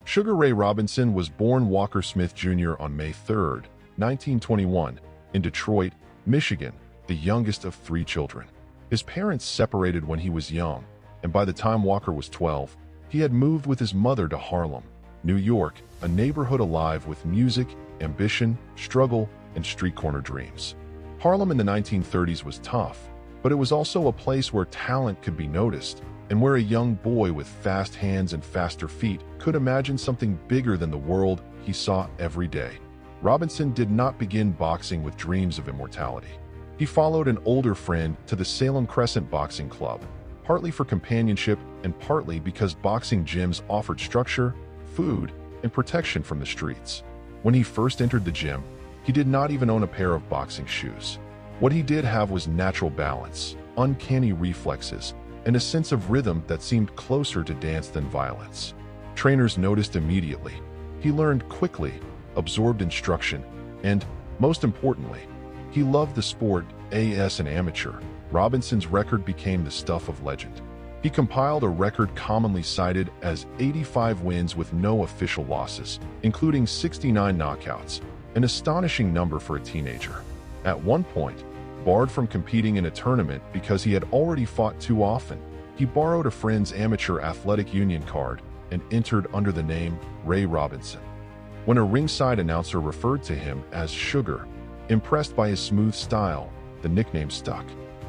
Sugar Ray Robinson was born Walker Smith Jr. on May 3, 1921, in Detroit, Michigan, the youngest of 3 children. His parents separated when he was young, and by the time Walker was 12, he had moved with his mother to Harlem, New York, a neighborhood alive with music, ambition, struggle, and street corner dreams. Harlem in the 1930s was tough, but it was also a place where talent could be noticed, and where a young boy with fast hands and faster feet could imagine something bigger than the world he saw every day. Robinson did not begin boxing with dreams of immortality. He followed an older friend to the Salem Crescent Boxing Club, partly for companionship and partly because boxing gyms offered structure, food, and protection from the streets. When he first entered the gym, he did not even own a pair of boxing shoes. What he did have was natural balance, uncanny reflexes, and a sense of rhythm that seemed closer to dance than violence. Trainers noticed immediately. He learned quickly, absorbed instruction, and, most importantly, he loved the sport. As an amateur, Robinson's record became the stuff of legend. He compiled a record commonly cited as 85 wins with no official losses, including 69 knockouts, an astonishing number for a teenager. At one point, barred from competing in a tournament because he had already fought too often, he borrowed a friend's amateur athletic union card and entered under the name Ray Robinson. When a ringside announcer referred to him as Sugar, impressed by his smooth style, the nickname stuck.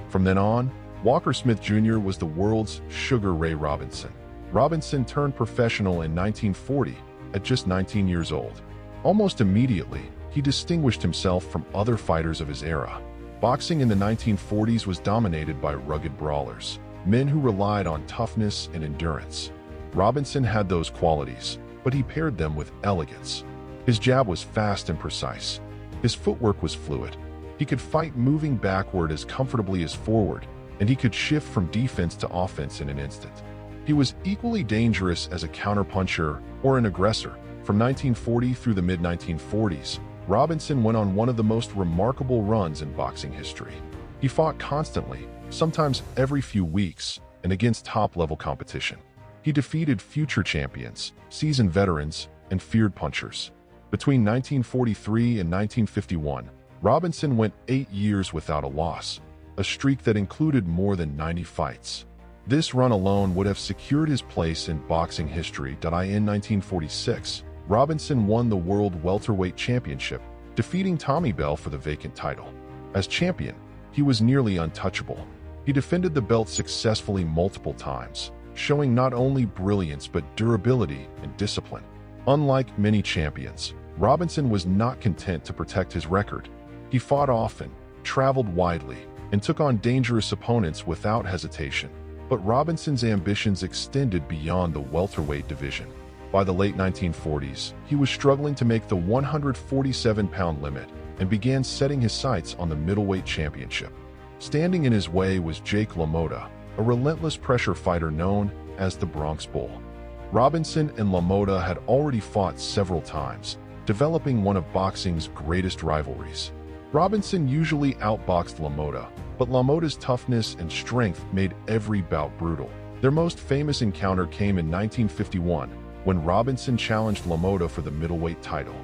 From then on, Walker Smith Jr. was the world's Sugar Ray Robinson. Robinson turned professional in 1940 at just 19 years old. Almost immediately, he distinguished himself from other fighters of his era. Boxing in the 1940s was dominated by rugged brawlers, men who relied on toughness and endurance. Robinson had those qualities, but he paired them with elegance. His jab was fast and precise. His footwork was fluid. He could fight moving backward as comfortably as forward, and he could shift from defense to offense in an instant. He was equally dangerous as a counterpuncher or an aggressor. From 1940 through the mid-1940s, Robinson went on one of the most remarkable runs in boxing history. He fought constantly, sometimes every few weeks, and against top-level competition. He defeated future champions, seasoned veterans, and feared punchers. Between 1943 and 1951, Robinson went 8 years without a loss, a streak that included more than 90 fights. This run alone would have secured his place in boxing history. In 1946, Robinson won the World Welterweight Championship, defeating Tommy Bell for the vacant title. As champion, he was nearly untouchable. He defended the belt successfully multiple times, showing not only brilliance but durability and discipline. Unlike many champions, Robinson was not content to protect his record. He fought often, traveled widely, and took on dangerous opponents without hesitation. But Robinson's ambitions extended beyond the welterweight division. By the late 1940s, he was struggling to make the 147-pound limit and began setting his sights on the middleweight championship. Standing in his way was Jake LaMotta, a relentless pressure fighter known as the Bronx Bull. Robinson and LaMotta had already fought several times, developing one of boxing's greatest rivalries. Robinson usually outboxed LaMotta, but LaMotta's toughness and strength made every bout brutal. Their most famous encounter came in 1951, when Robinson challenged LaMotta for the middleweight title.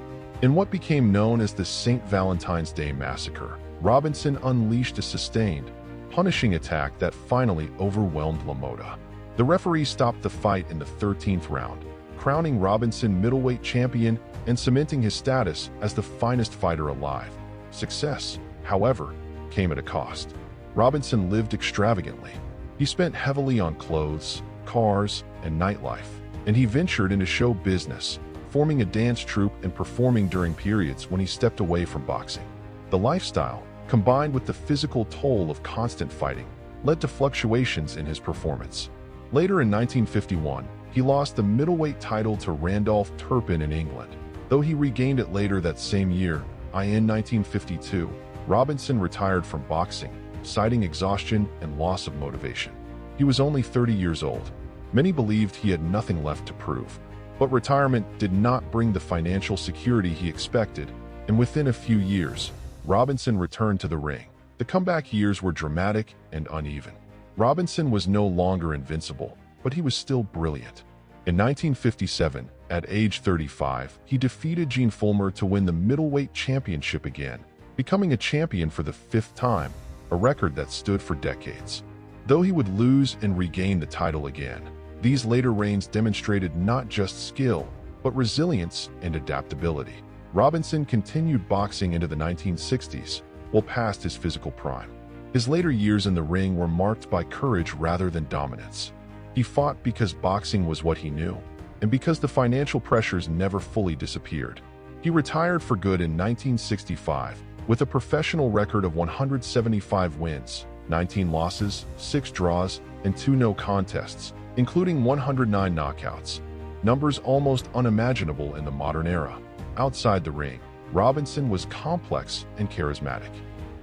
In what became known as the St. Valentine's Day Massacre, Robinson unleashed a sustained, punishing attack that finally overwhelmed LaMotta. The referee stopped the fight in the 13th round, crowning Robinson middleweight champion and cementing his status as the finest fighter alive. Success, however, came at a cost. Robinson lived extravagantly. He spent heavily on clothes, cars, and nightlife, and he ventured into show business, forming a dance troupe and performing during periods when he stepped away from boxing. The lifestyle, combined with the physical toll of constant fighting, led to fluctuations in his performance. Later in 1951, he lost the middleweight title to Randolph Turpin in England. Though he regained it later that same year, in 1952, Robinson retired from boxing, citing exhaustion and loss of motivation. He was only 30 years old. Many believed he had nothing left to prove. But retirement did not bring the financial security he expected, and within a few years, Robinson returned to the ring. The comeback years were dramatic and uneven. Robinson was no longer invincible, but he was still brilliant. In 1957, At age 35, he defeated Gene Fullmer to win the middleweight championship again, becoming a champion for the 5th time, a record that stood for decades. Though he would lose and regain the title again, these later reigns demonstrated not just skill, but resilience and adaptability. Robinson continued boxing into the 1960s, well past his physical prime. His later years in the ring were marked by courage rather than dominance. He fought because boxing was what he knew, and because the financial pressures never fully disappeared. He retired for good in 1965, with a professional record of 175 wins, 19 losses, 6 draws, and 2 no contests, including 109 knockouts. Numbers almost unimaginable in the modern era. Outside the ring, Robinson was complex and charismatic.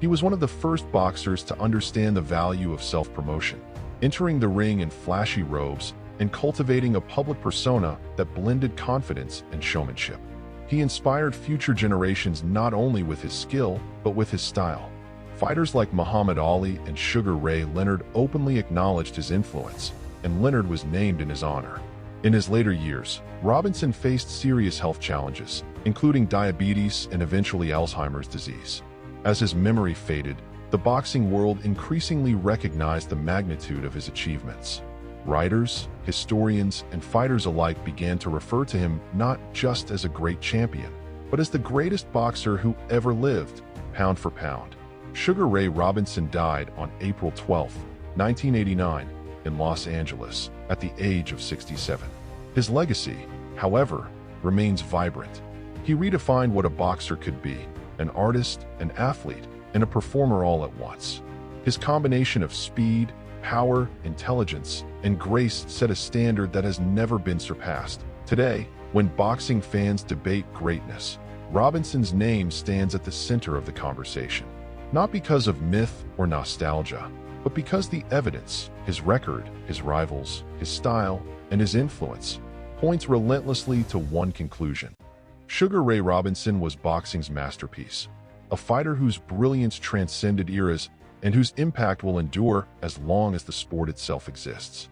He was one of the first boxers to understand the value of self-promotion, entering the ring in flashy robes and cultivating a public persona that blended confidence and showmanship. He inspired future generations not only with his skill, but with his style. Fighters like Muhammad Ali and Sugar Ray Leonard openly acknowledged his influence, and Leonard was named in his honor. In his later years, Robinson faced serious health challenges, including diabetes and eventually Alzheimer's disease. As his memory faded, the boxing world increasingly recognized the magnitude of his achievements. Writers, historians, and fighters alike began to refer to him not just as a great champion, but as the greatest boxer who ever lived, pound for pound. Sugar Ray Robinson died on April 12, 1989, in Los Angeles, at the age of 67. His legacy, however, remains vibrant. He redefined what a boxer could be: an artist, an athlete, and a performer all at once. His combination of speed, power, intelligence, and grace set a standard that has never been surpassed. Today, when boxing fans debate greatness, Robinson's name stands at the center of the conversation. Not because of myth or nostalgia, but because the evidence, his record, his rivals, his style, and his influence, points relentlessly to one conclusion. Sugar Ray Robinson was boxing's masterpiece, a fighter whose brilliance transcended eras and whose impact will endure as long as the sport itself exists.